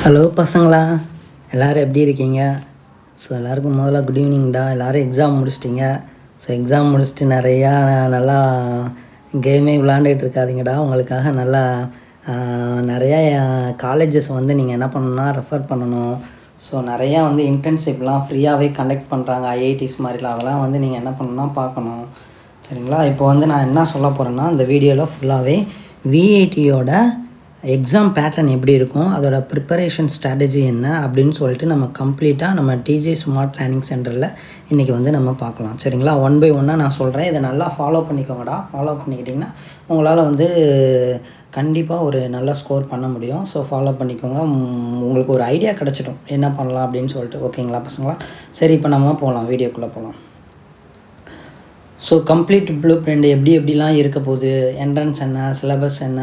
Hello பசங்களா, எல்லோரும் எப்படி இருக்கீங்க? ஸோ எல்லாருக்கும் முதல்ல குட் ஈவினிங்டா. எல்லோரும் எக்ஸாம் முடிச்சிட்டிங்க. ஸோ எக்ஸாம் முடிச்சுட்டு நிறையா நல்லா கேமே விளாண்டுட்டு இருக்காதீங்கடா. உங்களுக்காக நல்லா நிறையா காலேஜஸ் வந்து நீங்கள் என்ன பண்ணணும்னா ரெஃபர் பண்ணணும். ஸோ நிறையா வந்து இன்டர்ன்ஷிப்லாம் ஃப்ரீயாகவே கண்டக்ட் பண்ணுறாங்க, ஐஐடிஸ் மாதிரிலாம். அதெல்லாம் வந்து நீங்கள் என்ன பண்ணணும்னா பார்க்கணும், சரிங்களா? இப்போ வந்து நான் என்ன சொல்ல போகிறேன்னா, இந்த வீடியோவில் ஃபுல்லாகவே விஐடியோட எக்ஸாம் பேட்டர்ன் எப்படி இருக்கும், அதோட ப்ரிப்பரேஷன் ஸ்ட்ராட்டஜி என்ன அப்படின்னு சொல்லிட்டு நம்ம கம்ப்ளீட்டாக நம்ம டிஜே ஸ்மார்ட் லேர்னிங் சென்டரில் இன்றைக்கி வந்து நம்ம பார்க்கலாம், சரிங்களா? ஒன் பை ஒன்னாக நான் சொல்கிறேன், இதை நல்லா ஃபாலோ பண்ணிக்கோங்கடா. ஃபாலோ பண்ணிக்கிட்டிங்கன்னா உங்களால் வந்து கண்டிப்பாக ஒரு நல்ல ஸ்கோர் பண்ண முடியும். ஸோ ஃபாலோ பண்ணிக்கோங்க, உங்களுக்கு ஒரு ஐடியா கிடச்சிடும் என்ன பண்ணலாம் அப்படின்னு சொல்லிட்டு. ஓகேங்களா பசங்களா? சரி, இப்போ நம்ம போகலாம், வீடியோக்குள்ளே போகலாம். ஸோ கம்ப்ளீட் ப்ளூ பிரிண்ட் எப்படிலாம் இருக்க போகுது, என்ட்ரன்ஸ் என்ன, சிலபஸ் என்ன,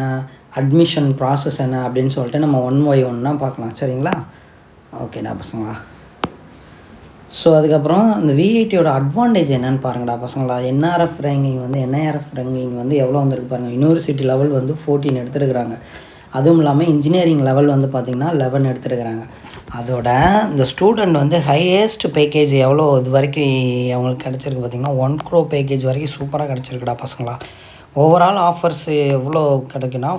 அட்மிஷன் ப்ராசஸ் என்ன அப்படின்னு சொல்லிட்டு நம்ம ஒன் பை ஒன்னாக பார்க்கலாம், சரிங்களா? ஓகேடா பசங்களா. ஸோ அதுக்கப்புறம் இந்த விஐடியோட அட்வான்டேஜ் என்னென்னு பாருங்கடா பசங்களா. என்ஆர்எஃப் ரேங்கிங் வந்து எவ்வளோ வந்துருக்கு பாருங்கள். யூனிவர்சிட்டி லெவல் வந்து 14 எடுத்துருக்குறாங்க. அதுவும் இல்லாமல் இன்ஜினியரிங் லெவல் வந்து பார்த்திங்கன்னா 11 எடுத்துருக்குறாங்க. அதோட இந்த ஸ்டூடெண்ட் வந்து ஹையஸ்ட் பேக்கேஜ் எவ்வளோ இது வரைக்கும் அவங்களுக்கு கிடச்சிருக்கு பார்த்திங்கன்னா 1 crore பேக்கேஜ் வரைக்கும் சூப்பராக கிடச்சிருக்குடா பசங்களா. ஓவரால் ஆஃபர்ஸ் எவ்வளோ கிடைக்குன்னா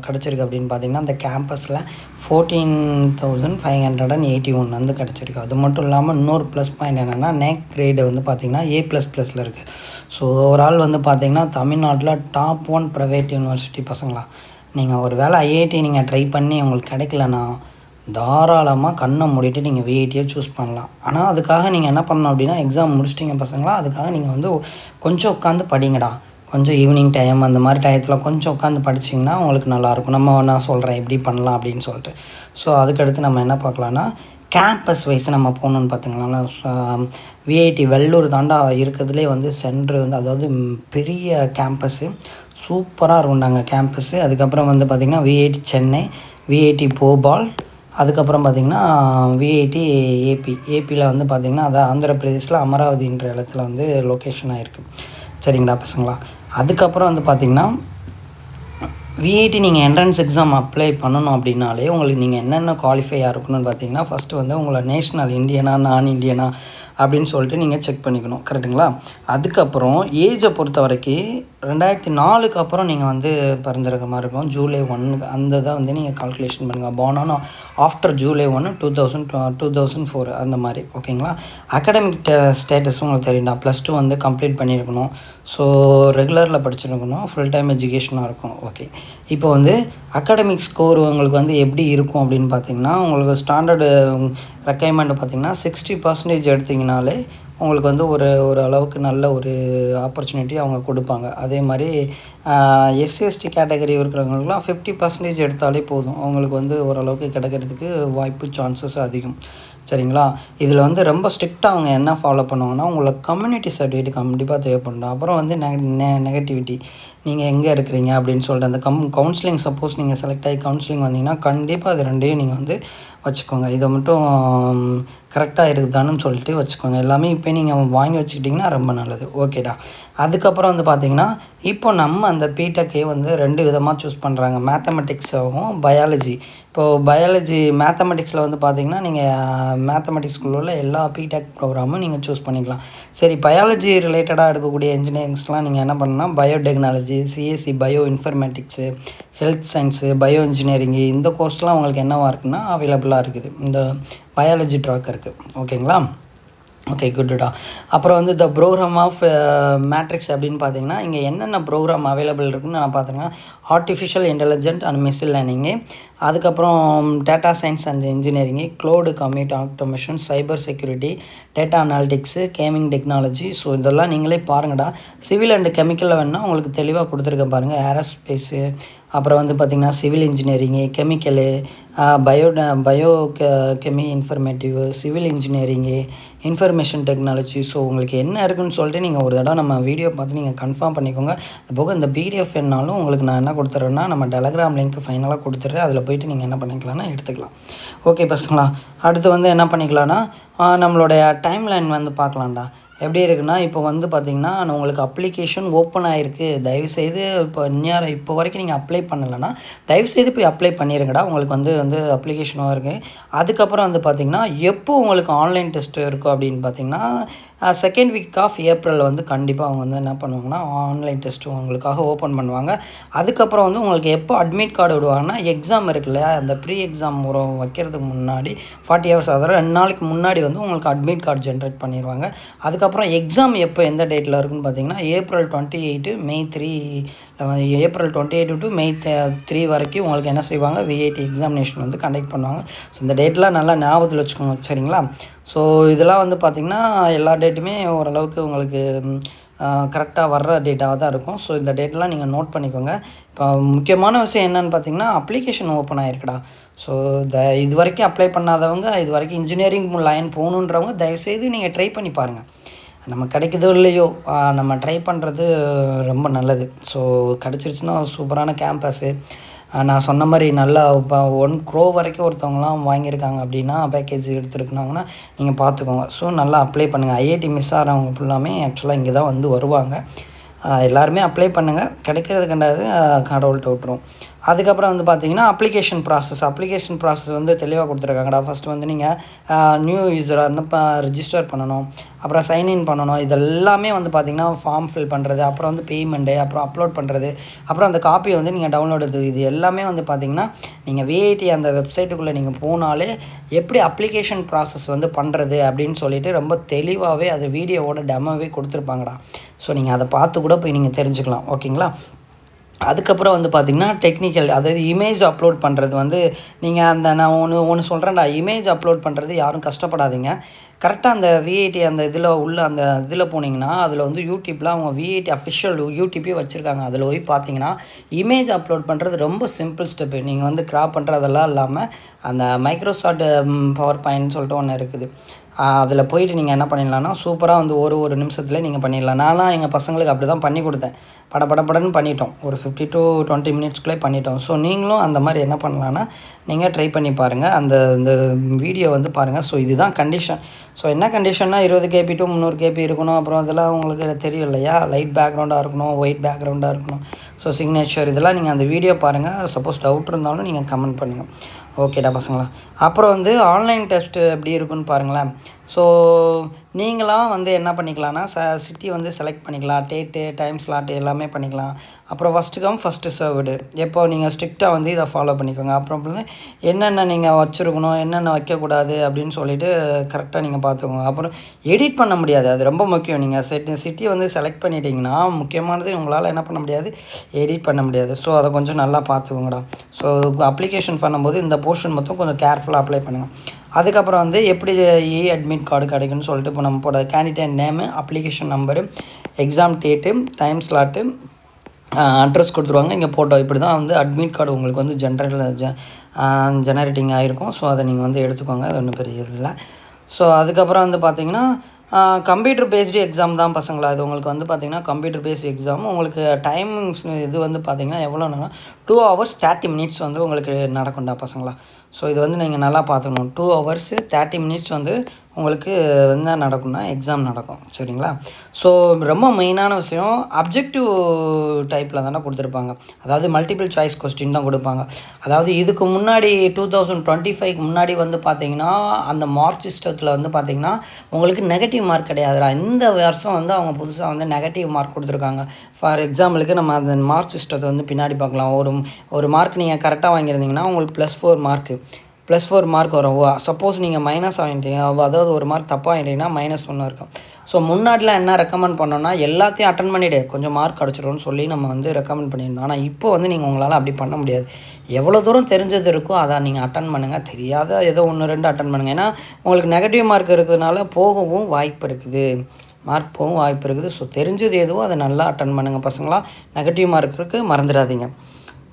கிடச்சிருக்கு அப்படின்னு பார்த்தீங்கன்னா, அந்த கேம்பஸில் 14,581 வந்து கிடச்சிருக்கு. அது மட்டும் இல்லாமல் இன்னொரு ப்ளஸ் பாயிண்ட் என்னென்னா, நேக் கிரேடு வந்து பார்த்திங்கன்னா A++ல் இருக்குது. ஸோ ஓவரால் வந்து பார்த்திங்கன்னா தமிழ்நாட்டில் டாப் 1 ப்ரைவேட் யூனிவர்சிட்டி பசங்களா. நீங்கள் ஒரு வேளை ஐஐடி நீங்கள் ட்ரை பண்ணி உங்களுக்கு கிடைக்கலன்னா தாராளமாக கண்ணை மூடிட்டு நீங்கள் விஐடியை சூஸ் பண்ணலாம். ஆனால் அதுக்காக நீங்கள் என்ன பண்ணணும் அப்படின்னா, எக்ஸாம் முடிச்சிட்டிங்க பசங்களா, அதுக்காக நீங்கள் வந்து கொஞ்சம் உட்காந்து படிங்கடா. கொஞ்சம் ஈவினிங் டைம் அந்த மாதிரி டயத்தில் கொஞ்சம் உட்காந்து படிச்சிங்கன்னா உங்களுக்கு நல்லாயிருக்கும். நான் சொல்கிறேன் எப்படி பண்ணலாம் அப்படின்னு சொல்லிட்டு. ஸோ அதுக்கடுத்து நம்ம என்ன பார்க்கலான்னா, கேம்பஸ் வைஸ் நம்ம போகணுன்னு பார்த்திங்கன்னா, விஐடி வெள்ளூர் தாண்டா இருக்கிறதுலே வந்து சென்ட்ரு வந்து, அதாவது பெரிய கேம்பஸ்ஸு சூப்பராக இருக்கும்டாங்க கேம்பஸ்ஸு. அதுக்கப்புறம் வந்து பார்த்திங்கன்னா விஐடி சென்னை, விஐடி போபால், அதுக்கப்புறம் பார்த்திங்கன்னா விஐடி ஏபியில் வந்து பார்த்திங்கன்னா அது ஆந்திர பிரதேசில் அமராவதின்ற இடத்துல வந்து லொக்கேஷன் ஆகிருக்கு, சரிங்களா பசங்களா. அதுக்கப்புறம் வந்து பார்த்திங்கன்னா விஐடி நீங்கள் என்ட்ரன்ஸ் எக்ஸாம் அப்ளை பண்ணணும் அப்படின்னாலே உங்களுக்கு நீங்கள் என்னென்ன குவாலிஃபையாக இருக்கணும்னு பார்த்தீங்கன்னா, ஃபஸ்ட்டு வந்து உங்களை நேஷ்னல் இந்தியனா நான் இந்தியனா அப்படின்னு சொல்லிட்டு நீங்கள் செக் பண்ணிக்கணும், கரெக்டுங்களா? அதுக்கப்புறம் ஏஜை பொறுத்த வரைக்கும் 2004க்கு அப்புறம் நீங்கள் வந்து பிறந்திருக்க மாதிரி இருக்கும். July 1 அந்த இதை வந்து நீங்கள் கால்குலேஷன் பண்ணுங்கள். born ஆஃப்டர் July 1, 2004 அந்த மாதிரி, ஓகேங்களா? அகாடமிக் ஸ்டேட்டஸ் உங்களுக்கு தெரியும்டா. +2 வந்து கம்ப்ளீட் பண்ணியிருக்கணும். ஸோ ரெகுலரில் படிச்சிருக்கணும், ஃபுல் டைம் எஜுகேஷனாக இருக்கும். ஓகே, இப்போ வந்து அகாடமிக் ஸ்கோர் உங்களுக்கு வந்து எப்படி இருக்கும் அப்படின்னு பார்த்தீங்கன்னா, உங்களுக்கு ஸ்டாண்டர்டு ரெக்குயர்மெண்ட் பார்த்திங்கன்னா 60% எடுத்திங்கனாலே உங்களுக்கு வந்து ஒரு அளவுக்கு நல்ல ஒரு ஆப்பர்ச்சுனிட்டி அவங்க கொடுப்பாங்க. அதே மாதிரி எஸ்சிஎஸ்டி கேட்டகரி இருக்கிறவங்களுக்குலாம் 50% எடுத்தாலே போதும், அவங்களுக்கு வந்து ஓரளவுக்கு கிடைக்கிறதுக்கு வாய்ப்பு சான்சஸ் அதிகம், சரிங்களா? இதில் வந்து ரொம்ப ஸ்ட்ரிக்டாக அவங்க என்ன ஃபாலோ பண்ணுவாங்கன்னா, உங்களுக்கு கம்யூனிட்டி சர்டிஃபிகேட் கண்டிப்பாக தேவைப்படும். அப்புறம் வந்து நெகட்டிவிட்டி, நீங்கள் எங்கே இருக்கிறீங்க அப்படின்னு சொல்லிட்டு அந்த கவுன்சிலிங், சப்போஸ் நீங்கள் செலக்ட் ஆகி கவுன்சிலிங் வந்தீங்கன்னா கண்டிப்பாக அது ரெண்டையும் நீங்கள் வந்து வச்சுக்கோங்க. இதை மட்டும் கரெக்டாக இருக்குதான்னு சொல்லிட்டு வச்சுக்கோங்க. எல்லாமே இப்போ நீங்கள் வாங்கி வச்சுக்கிட்டிங்கன்னா ரொம்ப நல்லது, ஓகேடா. அதுக்கப்புறம் வந்து பார்த்திங்கன்னா, இப்போ நம்ம அந்த பிடெக்கே வந்து 2 விதமாக சூஸ் பண்ணுறாங்க, மேத்தமெட்டிக்ஸாகவும் பயாலஜி. இப்போது பயாலஜி மேத்தமெட்டிக்ஸில் வந்து பார்த்திங்கன்னா, நீங்கள் மேத்தமெட்டிக்ஸ்குள்ள உள்ள எல்லா பிடெக் ப்ரோக்ராமும் நீங்கள் சூஸ் பண்ணிக்கலாம். சரி, பயாலஜி ரிலேட்டடாக இருக்கக்கூடிய இன்ஜினியரிங்ஸ்லாம் நீங்கள் என்ன பண்ணணும்னா, biotechnology, CSC, bio informatics, health science, bio engineering, இந்த கோர்ஸ்லாம் உங்களுக்கு என்னவாக இருக்குன்னா அவைலபிளாக இருக்குது, இந்த பயாலஜி ட்ராக் இருக்குது, ஓகேங்களா? ஓகே, குட்டுடா. அப்புறம் வந்து த ப்ரோக்ராம் ஆஃப் மேட்ரிக்ஸ் அப்படின்னு பார்த்தீங்கன்னா, இங்கே என்னென்ன ப்ரோக்ராம் அவைலபிள் இருக்குதுன்னு நான் பார்த்தீங்கன்னா, artificial intelligent and machine learning, அதுக்கப்புறம் data science and engineering, cloud compute automation, cyber security, data analytics, gaming technology. So இதெல்லாம் நீங்களே பாருங்கடா. சிவில் அண்ட் கெமிக்கலில் வேணுன்னா உங்களுக்கு தெளிவாக கொடுத்துருக்கேன் பாருங்கள். ஏரோஸ்பேஸு, அப்புறம் வந்து பார்த்திங்கன்னா civil engineering, chemical, bio chem informative, civil engineering, information technology. So உங்களுக்கு என்ன இருக்குதுன்னு சொல்லிட்டு நீங்கள் ஒரு தடவை நம்ம வீடியோ பார்த்து நீங்கள் கன்ஃபார்ம் பண்ணிக்கோங்க. அது போக இந்த பிடிஎஃப் என்னாலும் உங்களுக்கு நான் என்ன கொடுத்துட்றேன்னா, நம்ம டெலகிராம் லிங்க் ஃபைனலாக கொடுத்துட்றேன், அதில் போய்ட்டு நீங்கள் என்ன பண்ணிக்கலாம்னா எடுத்துக்கலாம். ஓகே பசங்களா, அடுத்து வந்து என்ன பண்ணிக்கலாம்னா நம்மளுடைய டைம் லைன் வந்து பார்க்கலாம்டா. எப்படி இருக்குன்னா இப்போ வந்து பார்த்தீங்கன்னா உங்களுக்கு அப்ளிகேஷன் ஓப்பன் ஆகிருக்கு, தயவுசெய்து இப்போ வரைக்கும் நீங்கள் அப்ளை பண்ணலைன்னா தயவுசெய்து போய் அப்ளை பண்ணிடுங்கடா, உங்களுக்கு வந்து அப்ளிகேஷனும் இருக்குது. அதுக்கப்புறம் வந்து பார்த்தீங்கன்னா எப்போ உங்களுக்கு ஆன்லைன் டெஸ்ட் இருக்கும் அப்படின்னு பார்த்தீங்கன்னா செகண்ட் வீக் ஆஃப் ஏப்ரல் வந்து கண்டிப்பாக அவங்க வந்து என்ன பண்ணுவாங்கன்னா ஆன்லைன் டெஸ்ட் உங்களுக்காக ஓப்பன் பண்ணுவாங்க. அதுக்கப்புறம் வந்து உங்களுக்கு எப்போ அட்மிட் கார்டு விடுவாங்கன்னா எக்ஸாம் இருக்கு இல்லையா, அந்த ப்ரீ எக்ஸாம் வைக்கிறதுக்கு முன்னாடி 40 ஹவர்ஸ் அதாவது 2 நாளைக்கு முன்னாடி வந்து உங்களுக்கு அட்மிட் கார்டு ஜென்ரேட் பண்ணிடுவாங்க. அதுக்கப்புறம் எக்ஸாம் எப்போ எந்த டேட்டில் இருக்குன்னு பார்த்தீங்கன்னா ஏப்ரல் 28 மே 3 ஏப்ரல் 28 டு மே 3 வரைக்கும் உங்களுக்கு என்ன செய்வாங்க, விஐடி எக்ஸாமினேஷன் வந்து கண்டக்ட் பண்ணுவாங்க. ஸோ இந்த டேட்லாம் நல்லா ஞாபகத்தில் வச்சுக்கோங்க, சரிங்களா? ஸோ இதெல்லாம் வந்து பார்த்திங்கன்னா எல்லா டேட்டுமே ஓரளவுக்கு உங்களுக்கு கரெக்டாக வர்ற டேட்டாக தான் இருக்கும். ஸோ இந்த டேட்லாம் நீங்கள் நோட் பண்ணிக்கோங்க. இப்போ முக்கியமான விஷயம் என்னென்னு பார்த்தீங்கன்னா அப்ளிகேஷன் ஓப்பன் ஆகிருக்குடா. ஸோ இது வரைக்கும் அப்ளை பண்ணாதவங்க, இது வரைக்கும் இன்ஜினியரிங் லைன் போகணுன்றவங்க தயவுசெய்து நீங்கள் ட்ரை பண்ணி பாருங்கள். நம்ம கிடைக்குதோ இல்லையோ நம்ம ட்ரை பண்ணுறது ரொம்ப நல்லது. ஸோ கிடச்சிருச்சுன்னா சூப்பரான கேம்பஸு, நான் சொன்ன மாதிரி நல்லா இப்போ 1 crore வரைக்கும் ஒருத்தவங்களாம் வாங்கியிருக்காங்க அப்படின்னா பேக்கேஜ் எடுத்துருக்குனாங்கன்னா நீங்கள் பார்த்துக்கோங்க. ஸோ நல்லா அப்ளை பண்ணுங்கள். ஐஐடி மிஸ் ஆகிறவங்க ஃபுல்லாமே ஆக்சுவலாக இங்கே தான் வந்து வருவாங்க. எல்லாருமே அப்ளை பண்ணுங்கள், கிடைக்கிறது கண்டாது கடவுள்கிட்ட விட்டுரும். அதுக்கப்புறம் வந்து பார்த்தீங்கன்னா அப்ளிகேஷன் ப்ராசஸ் வந்து தெளிவாக கொடுத்துருக்காங்கடா. ஃபஸ்ட்டு வந்து நீங்கள் நியூ யூஸராக இருந்தால் இப்போ ரிஜிஸ்டர் பண்ணணும், அப்புறம் சைன்இன் பண்ணணும். இதெல்லாமே வந்து பார்த்திங்கன்னா ஃபார்ம் ஃபில் பண்ணுறது, அப்புறம் வந்து பேமெண்ட்டு, அப்புறம் அப்லோட் பண்ணுறது, அப்புறம் அந்த காப்பியை வந்து நீங்கள் டவுன்லோடு, இது எல்லாமே வந்து பார்த்திங்கன்னா நீங்கள் விஐடி அந்த வெப்சைட்டுக்குள்ளே நீங்கள் போனாலே எப்படி அப்ளிகேஷன் ப்ராசஸ் வந்து பண்ணுறது அப்படின்னு சொல்லிட்டு ரொம்ப தெளிவாகவே அது வீடியோவோட டெமோவே கொடுத்துருப்பாங்கடா. ஸோ நீங்கள் அதை பார்த்து கூட போய் நீங்கள் தெரிஞ்சுக்கலாம், ஓகேங்களா? அதுக்கப்புறம் வந்து பார்த்திங்கன்னா டெக்னிக்கல், அதாவது இமேஜ் அப்லோட் பண்ணுறது வந்து நீங்கள் நான் ஒன்று சொல்கிறேன்டா, இமேஜ் அப்லோட் பண்ணுறது யாரும் கஷ்டப்படாதீங்க. கரெக்டாக அந்த விஐடி அந்த இதில் போனீங்கன்னா அதில் வந்து யூடியூப்பில் அவங்க விஐடி அஃபிஷியல் யூடியூப்பே வச்சுருக்காங்க. அதில் போய் பார்த்தீங்கன்னா இமேஜ் அப்லோட் பண்ணுறது ரொம்ப சிம்பிள் ஸ்டெப்பு. நீங்கள் வந்து கிராப் பண்ணுறதெல்லாம் இல்லாமல் அந்த மைக்ரோசாஃப்ட் பவர் பாயிண்ட்னு சொல்லிட்டு ஒன்று இருக்குது, அதில் போயிட்டு நீங்கள் என்ன பண்ணிடலாம்னா சூப்பராக வந்து ஒரு நிமிஷத்தில் நீங்கள் பண்ணிடலாம். நான்லாம் எங்கள் பசங்களுக்கு அப்படி தான் பண்ணி கொடுத்தேன், படன்னு பண்ணிட்டோம், ஒரு 50 to 20 மினிட்ஸ்க்குள்ளே பண்ணிட்டோம். ஸோ நீங்களும் அந்த மாதிரி என்ன பண்ணலான்னா நீங்கள் ட்ரை பண்ணி பாருங்கள், இந்த வீடியோ வந்து பாருங்கள். ஸோ இதுதான் கண்டிஷன். ஸோ என்ன கண்டிஷன்னா 20 KB to 300 KB இருக்கணும். அப்புறம் அதெல்லாம் உங்களுக்கு தெரியும் இல்லையா, லைட் பேக்ரவுண்டாக இருக்கணும், ஒயிட் பேக்ரவுண்டாக இருக்கணும். ஸோ சிக்னேச்சர் இதெல்லாம் நீங்கள் அந்த வீடியோ பாருங்கள். சப்போஸ் டவுட் இருந்தாலும் நீங்கள் கமெண்ட் பண்ணுங்கள், ஓகேடா பசங்களா? அப்புறம் வந்து ஆன்லைன் டெஸ்ட்டு எப்படி இருக்குன்னு பாருங்களேன். ஸோ நீங்களாம் வந்து என்ன பண்ணிக்கலாம்னா சிட்டி வந்து செலக்ட் பண்ணிக்கலாம், டேட்டு, டைம் ஸ்லாட்டு எல்லாமே பண்ணிக்கலாம். அப்புறம் ஃபஸ்ட்டு கம் ஃபஸ்ட்டு சர்வ்டு, எப்போ நீங்கள் ஸ்ட்ரிக்டாக வந்து இதை ஃபாலோ பண்ணிக்கோங்க. அப்புறம் வந்து என்னென்ன நீங்கள் வச்சுருக்கணும், என்னென்ன வைக்கக்கூடாது அப்படின்னு சொல்லிட்டு கரெக்டாக நீங்கள் பார்த்துக்கோங்க. அப்புறம் எடிட் பண்ண முடியாது, அது ரொம்ப முக்கியம். நீங்கள் சிட்டி வந்து செலக்ட் பண்ணிட்டீங்கன்னா முக்கியமானது உங்களால் என்ன பண்ண முடியாது, எடிட் பண்ண முடியாது. ஸோ அதை கொஞ்சம் நல்லா பார்த்துக்கோங்கடா. ஸோ அப்ளிகேஷன் பண்ணும்போது இந்த போர்ஷன் மட்டும் கொஞ்சம் கேர்ஃபுல்லாக அப்ளை பண்ணுங்கள். அதுக்கப்புறம் வந்து எப்படி அட்மிட் கார்டு கிடைக்குன்னு சொல்லிட்டு இப்போ நம்ம போட candidate name, application number, exam date, time slot, address கொடுத்துருவாங்க, இங்கே போட்டோ. இப்படி தான் வந்து அட்மிட் கார்டு உங்களுக்கு வந்து ஜெனரேட்டிங் ஆகிருக்கும். ஸோ அதை நீங்கள் வந்து எடுத்துக்கோங்க, அது ஒன்றும் பெரிய இது இல்லை. ஸோ அதுக்கப்புறம் வந்து பார்த்திங்கன்னா கம்ப்யூட்டர் பேஸ்டு எக்ஸாம் தான் பசங்களா. இது உங்களுக்கு வந்து பார்த்திங்கன்னா கம்ப்யூட்டர் பேஸ்டு எக்ஸாம். உங்களுக்கு டைமிங்ஸ் இது வந்து பார்த்திங்கன்னா எவ்வளோன்னா 2 hours 30 minutes வந்து உங்களுக்கு நடக்கும்டா பசங்களா. ஸோ இது வந்து நீங்கள் நல்லா பார்த்துக்கணும். 2 hours 30 minutes வந்து உங்களுக்கு என்ன நடக்கும்னா எக்ஸாம் நடக்கும், சரிங்களா? ஸோ ரொம்ப மெயினான விஷயம், அப்ஜெக்டிவ் டைப்பில் தானே கொடுத்துருப்பாங்க, அதாவது மல்டிபிள் சாய்ஸ் கொஸ்டின் தான் கொடுப்பாங்க. அதாவது இதுக்கு முன்னாடி 2025க்கு முன்னாடி வந்து பார்த்திங்கன்னா அந்த மார்க் சிஸ்டத்தில் வந்து பார்த்திங்கன்னா உங்களுக்கு நெகட்டிவ் மார்க் கிடையாதுடா. இந்த வருஷம் வந்து அவங்க புதுசாக வந்து நெகட்டிவ் மார்க் கொடுத்துருக்காங்க. ஃபார் எக்ஸாம்பிளுக்கு நம்ம அந்த மார்க் சிஸ்டத்தை வந்து பின்னாடி பார்க்கலாம். ஒரு மார்க் நீங்கள் கரெக்டாக வாங்கியிருந்தீங்கன்னா உங்களுக்கு +4 மார்க் வரும். சப்போஸ் நீங்கள் மைனஸ் வாங்கிட்டீங்க, அதாவது ஒரு மார்க் தப்பாக வாங்கிட்டீங்கன்னா -1 இருக்கும். ஸோ முன்னாடிலாம் என்ன ரெக்கமெண்ட் பண்ணோன்னா எல்லாத்தையும் அட்டன் பண்ணிவிடு, கொஞ்சம் மார்க் கிடச்சிரும்னு சொல்லி நம்ம வந்து ரெக்கமெண்ட் பண்ணியிருந்தோம். ஆனால் இப்போ வந்து நீங்கள் உங்களால் அப்படி பண்ண முடியாது. எவ்வளோ தூரம் தெரிஞ்சது இருக்கோ அதை நீங்கள் அட்டன் பண்ணுங்கள், தெரியாத ஏதோ 1-2 அட்டன் பண்ணுங்கள். ஏன்னா உங்களுக்கு நெகட்டிவ் மார்க் இருக்கிறதுனால போகவும் வாய்ப்பு இருக்குது, ஸோ தெரிஞ்சது எதுவோ அதை நல்லா அட்டன் பண்ணுங்கள் பசங்களா. நெகட்டிவ் மார்க் இருக்குது, மறந்துடாதீங்க.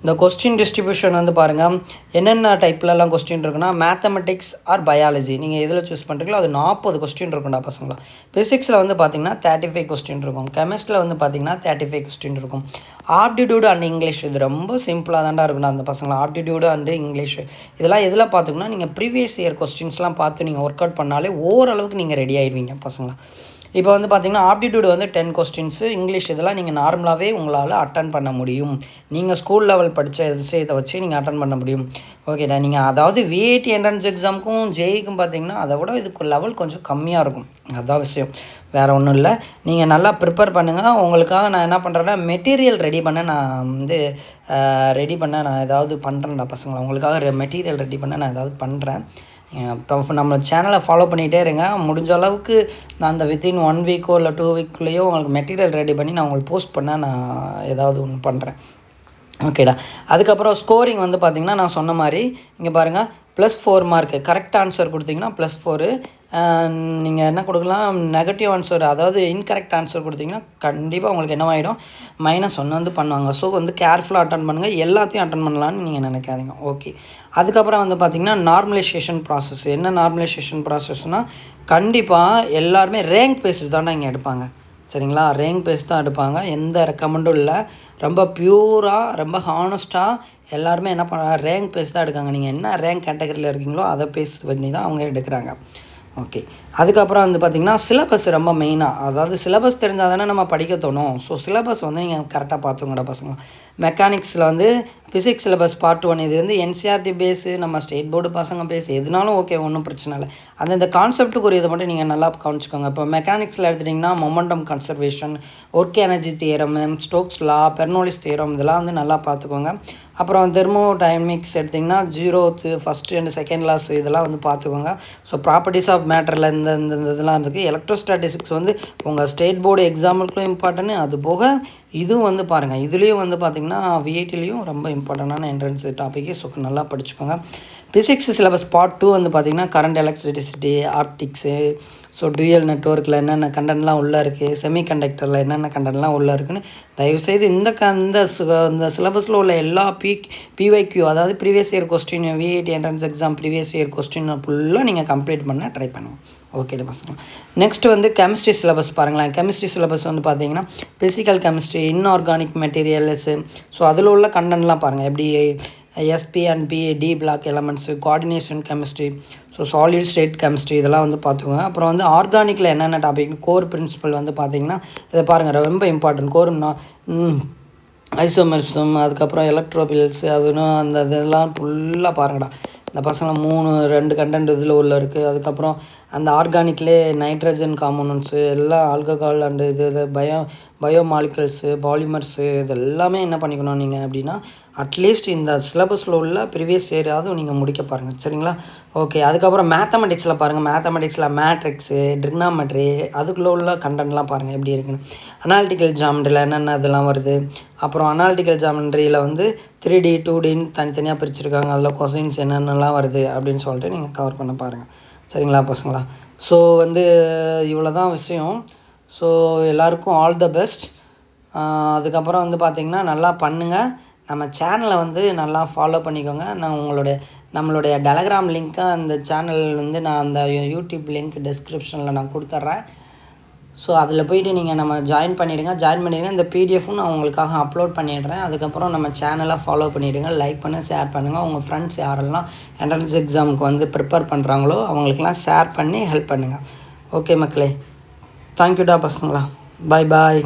இந்த கொஸ்டின் டிஸ்ட்ரிபியூஷன் வந்து பாருங்கள், என்னென்ன டைப்லலாம் கொஸ்டின் இருக்குன்னா மேத்தமெட்டிக்ஸ் ஆர் பயாலஜி, நீங்கள் எதில் சூஸ் பண்ணுறீங்களோ அது 40 கொஸ்டின் இருக்கும்டா பசங்களா. ஃபிசிக்ஸில் வந்து பார்த்திங்கன்னா 35 கொஸ்டின் இருக்கும். கெமிஸ்ட்ரியில் வந்து பார்த்திங்கன்னா 35 கொஸ்டின் இருக்கும். ஆப்டிடியூடு அண்ட் இங்கிலீஷ் இது ரொம்ப சிம்பிளாக தான்டா இருக்கும்டா அந்த பசங்களா. ஆப்டிடியூடு அண்டு இங்கிலீஷ் இதெல்லாம் எதில் பார்த்துக்கணும்னா நீங்கள் ப்ரீவியஸ் இயர் கொஸ்டின்ஸ்லாம் பார்த்து நீங்கள் ஒர்க் அவுட் பண்ணாலே ஓரளவுக்கு நீங்கள் ரெடி ஆகிடுவீங்க பசங்களா. இப்போ வந்து பார்த்தீங்கன்னா ஆப்டிடியூட் வந்து 10 கொஸ்டின்ஸு, இங்கிலீஷ் இதெல்லாம் நீங்கள் நார்மலாகவே உங்களால் அட்டன் பண்ண முடியும். நீங்கள் ஸ்கூல் லெவல் படித்த விஷயத்தை வச்சு நீங்கள் அட்டன் பண்ண முடியும். ஓகேடா. நீங்கள் அதாவது விஐடி என்ட்ரன்ஸ் எக்ஸாமுக்கும் ஜேஇக்கும் பார்த்தீங்கன்னா அதை விட இதுக்கு லெவல் கொஞ்சம் கம்மியாக இருக்கும். அதுதான் விஷயம், வேறு ஒன்றும் இல்லை. நீங்கள் நல்லா ப்ரிப்பேர் பண்ணுங்கள். உங்களுக்காக நான் என்ன பண்ணுறேன்னா மெட்டீரியல் ரெடி பண்ண நான் ஏதாவது பண்ணுறேன்டா பசங்களை. உங்களுக்காக மெட்டீரியல் ரெடி பண்ண நான் ஏதாவது பண்ணுறேன். இப்போ நம்ம சேனலை ஃபாலோ பண்ணிகிட்டே இருங்க. முடிஞ்ச அளவுக்கு நான் அந்த வித்தின் 1 வீக்கோ இல்லை 2 வீக்குள்ளேயோ உங்களுக்கு மெட்டீரியல் ரெடி பண்ணி நான் உங்களுக்கு போஸ்ட் பண்ண நான் ஏதாவது ஒன்று பண்ணுறேன். ஓகேடா. அதுக்கப்புறம் ஸ்கோரிங் வந்து பார்த்திங்கன்னா நான் சொன்ன மாதிரி இங்கே பாருங்கள், +4 மார்க்கு. கரெக்ட் ஆன்சர் கொடுத்தீங்கன்னா +4. நீங்கள் என்ன கொடுக்கலாம், நெகட்டிவ் ஆன்சர் அதாவது இன்கரெக்ட் ஆன்சர் கொடுத்தீங்கன்னா கண்டிப்பாக உங்களுக்கு என்னவாயிடும், -1 வந்து பண்ணுவாங்க. ஸோ வந்து கேர்ஃபுல்லாக அட்டன் பண்ணுங்கள். எல்லாத்தையும் அட்டன் பண்ணலான்னு நீங்கள் நினைக்காதீங்க. ஓகே. அதுக்கப்புறம் வந்து பார்த்திங்கன்னா நார்மலைசேஷன் ப்ராசஸ். என்ன நார்மலைசேஷன் ப்ராசஸ்னால் கண்டிப்பாக எல்லாருமே ரேங்க் பேஸ்டு தானே இங்கே எடுப்பாங்க. சரிங்களா, ரேங்க் பேஸ் தான் எடுப்பாங்க. எந்த ரெக்கமெண்டும் இல்லை. ரொம்ப பியூராக ரொம்ப ஹானஸ்ட்டாக எல்லாருமே என்ன பண்ணுறாங்க, ரேங்க் பேஸ் தான் எடுக்காங்க. நீங்கள் என்ன ரேங்க் கேட்டகரியில் இருக்கீங்களோ அதை பேஸ் பண்ணி தான் அவங்க எடுக்கிறாங்க. ஓகே. அதுக்கப்புறம் வந்து பார்த்திங்கன்னா சிலபஸ் ரொம்ப மெயினாக, அதாவது சிலபஸ் தெரிஞ்சால் தானே நம்ம படிக்க தோணும். ஸோ சிலபஸ் வந்து நீங்கள் கரெக்டாக பார்த்துக்கோங்கடா பசங்க. மெக்கானிக்ஸில் வந்து ஃபிசிக்ஸ் சிலபஸ் பார்ட் 1. இது வந்து என்சிஆர்டி பேஸு, நம்ம ஸ்டேட் போர்டு பசங்க பேஸ் எதுனாலும் ஓகே, ஒன்றும் பிரச்சனை இல்லை. அந்த கான்செப்ட்டுக்கு இதை மட்டும் நீங்கள் நல்லா கவனிச்சுக்கோங்க. இப்போ மெக்கானிக்ஸில் எடுத்துட்டிங்கன்னா momentum conservation, work energy theorem, Stokes law, Bernoulli's theorem இதெல்லாம் வந்து நல்லா பார்த்துக்கோங்க. அப்புறம் தெர்மோடைனமிக்ஸ் எடுத்திங்கன்னா 0th, 1st and 2nd loss இதெல்லாம் வந்து பார்த்துக்கோங்க. ஸோ ப்ராப்பர்ட்டிஸ் ஆஃப் மேட்டரில் இந்த இதெல்லாம் இருக்குது. எலக்ட்ரோஸ்டாட்டிக்ஸ் வந்து உங்கள் ஸ்டேட் போர்டு எக்ஸாம்பிளுக்கும் இம்பார்ட்டன்ட். அது போக இதுவும் வந்து பாருங்கள், இதுலேயும் வந்து பார்த்திங்கன்னா விஐடிலையும் ரொம்ப இம்பார்ட்டண்டான என்ட்ரன்ஸ் டாப்பிக்கு. ஸோ நல்லா படிச்சுக்கோங்க. ஃபிசிக்ஸ் சிலபஸ் பார்ட் 2 வந்து பார்த்திங்கன்னா current electricity, optics, so dual நெட்ஒர்க்கில் என்னென்ன கண்டென்ட்லாம் உள்ளே இருக்குது, செமிகண்டக்டரில் என்னென்ன கண்டென்ட்லாம் உள்ளே இருக்குன்னு தயவுசெய்து இந்த சிலபஸில் உள்ள எல்லா பிஒய்க்யூ அதாவது previous year question, VIT entrance exam previous year question ஃபுல்லாக நீங்கள் கம்ப்ளீட் பண்ண ட்ரை பண்ணுங்கள். ஓகே பசங்க. நெக்ஸ்ட் வந்து கெமிஸ்ட்ரி சிலபஸ் பாருங்களேன். கெமிஸ்ட்ரி சிலபஸ் வந்து பார்த்தீங்கன்னா physical chemistry, inorganic materials, so அதில் உள்ள கண்டென்ட்லாம் பாருங்கள். எப்படி SP and PAD block elements, coordination chemistry, so solid state chemistry இதெல்லாம் வந்து பார்த்துக்கோங்க. அப்புறம் வந்து ஆர்கானிக்கில் என்னென்ன டாபிக், கோர் பிரின்சிபல் வந்து பார்த்தீங்கன்னா இதை பாருங்கள், ரொம்ப இம்பார்ட்டன்ட். கோர்னா ஐசோமெர்சம், அதுக்கப்புறம் எலக்ட்ரோபில்ஸ், அதுன்னு அந்த இதெல்லாம் ஃபுல்லாக பாருங்கடா. இந்த பசங்க 2 கண்டென்ட் இதில் உள்ள இருக்குது. அதுக்கப்புறம் அந்த ஆர்கானிக்லேயே நைட்ரஜன் காம்பனன்ட்ஸு எல்லாம், ஆல்கஹால் அண்டு இது பயோமாலிகல்ஸு, பாலிமர்ஸு இது எல்லாமே என்ன பண்ணிக்கணும் நீங்கள் அப்படின்னா அட்லீஸ்ட் இந்த சிலபஸில் உள்ள ப்ரீவியஸ் இயராவது நீங்கள் முடிக்க பாருங்கள். சரிங்களா. ஓகே. அதுக்கப்புறம் மேத்தமெட்டிக்ஸில் பாருங்கள். மேத்தமெட்டிக்ஸில் மேட்ரிக்ஸு, ட்ரிக்னாமெட்ரி அதுக்குள்ளே உள்ள கண்டென்ட்லாம் பாருங்கள் எப்படி இருக்குன்னு. அனாலிட்டிக்கல் ஜாமெண்ட்ரியில் என்னென்ன இதெல்லாம் வருது. அப்புறம் அனாலிட்டிக்கல் ஜாமெண்ட்ரியில் வந்து 3D 2Dன்னு தனித்தனியாக பிரிச்சுருக்காங்க. அதில் கொசைன்ஸ் என்னென்னலாம் வருது அப்படின்னு சொல்லிட்டு நீங்கள் கவர் பண்ண பாருங்கள். சரிங்களா பசங்களா. ஸோ வந்து இவ்வளோ தான் விஷயம். ஸோ எல்லாருக்கும் ஆல் த பெஸ்ட். அதுக்கப்புறம் வந்து பார்த்திங்கன்னா நல்லா பண்ணுங்கள். நம்ம சேனலை வந்து நல்லா ஃபாலோ பண்ணிக்கோங்க. நான் நம்மளுடைய டெலகிராம் லிங்க்கை அந்த சேனல் வந்து நான் அந்த யூடியூப் லிங்க் டிஸ்கிரிப்ஷனில் நான் கொடுத்துட்றேன். ஸோ அதில் போய்ட்டு நீங்கள் நம்ம ஜாயின் பண்ணிவிடுங்க. இந்த பிடிஎஃப்பும் நான் உங்களுக்காக அப்லோட் பண்ணிடுறேன். அதுக்கப்புறம் நம்ம சேனலை ஃபாலோ பண்ணிவிடுங்க. லைக் பண்ணுங்கள், ஷேர் பண்ணுங்கள். உங்கள் ஃப்ரெண்ட்ஸ் யாரெல்லாம் என்ட்ரன்ஸ் எக்ஸாமுக்கு வந்து ப்ரிப்பேர் பண்ணுறாங்களோ அவங்களுக்கெல்லாம் ஷேர் பண்ணி ஹெல்ப் பண்ணுங்கள். ஓகே மக்களே, தேங்க்யூடா பசங்களா. பாய்.